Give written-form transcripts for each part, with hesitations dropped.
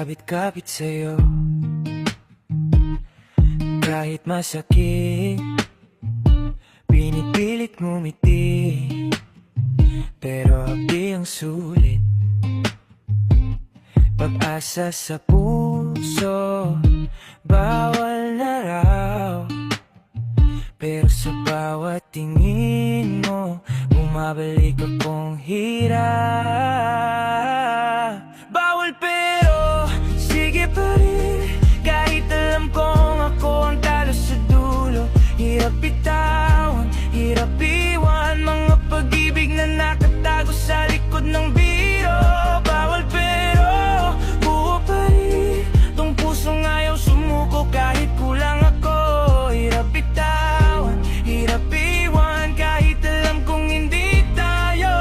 Kabit-kabit sa'yo kahit masakit, pinipilit ngumiti, pero di ang sulit. Pag-asa sa puso, bawal na raw, pero sa bawat tingin mo, bumabalik akong hirap. Bawal pero sige pa rin, kahit alam kong ako ang talo sa dulo. Hirap bitawan, hirap iwan, mga pag-ibig na nakatago sa likod ng biro. Bawal pero buo pa rin, tong pusong ayaw sumuko kahit kulang ako. Hirap bitawan, hirap iwan, kahit alam kong hindi tayo.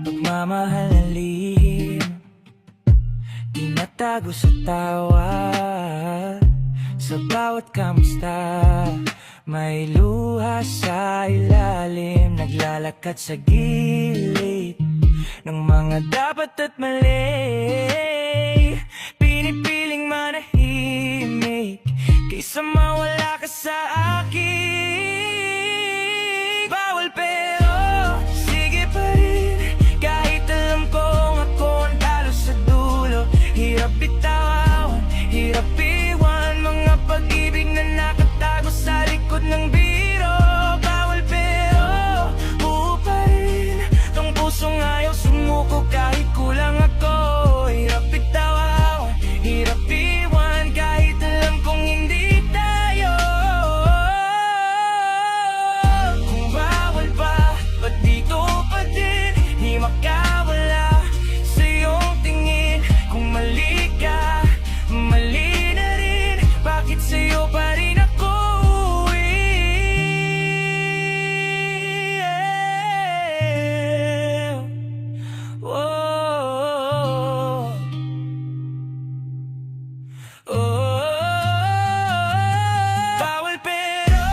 Pagmamahal na lihim, tinatago sa tawa. Sa bawat kamusta, may luha sa ilalim. Naglalakad sa gilid ng mga dapat at mali. Pinipiling manahimik kaysa mawala ka sa akin. Bawal pero sige pa rin, kahit alam kong ako ang talo sa dulo. Hirap bitawan, hirap iwan, mga pag-ibig na nakatago sa likod ng biro. Bawal pero buo pa rin, tong pusong ayaw sumuko kahit kulang ako. Hirap bitawan, hirap iwan, kahit alam kong hindi tayo. Kung bawal pa, ba't dito pa din? Di makawala sa iyong tingin. Kung mali ka, mali na rin, bakit sa'yo pa rin ako uuwi? Oh, bawal pero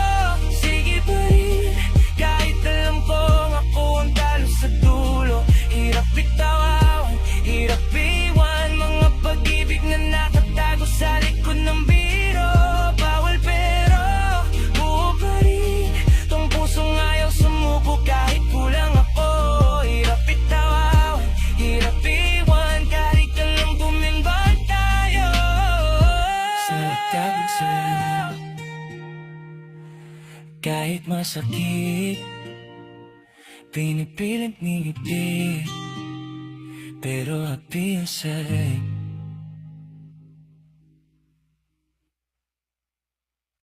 sige pa rin, kahit alam kong ako ang talo sa dulo. Hirap bitawan, hirap iwan, mga pag-ibig na nakatago sa likod ng biro. Bawal pero buo pa rin, tong pusong ayaw sumuko kahit kulang ako. Hirap bitawan, hirap iwan, kahit alam bumimbang tayo. Sa tabig sa'yo, kahit masakit, pinipilit ngingiti, pero happy ang sa'yo.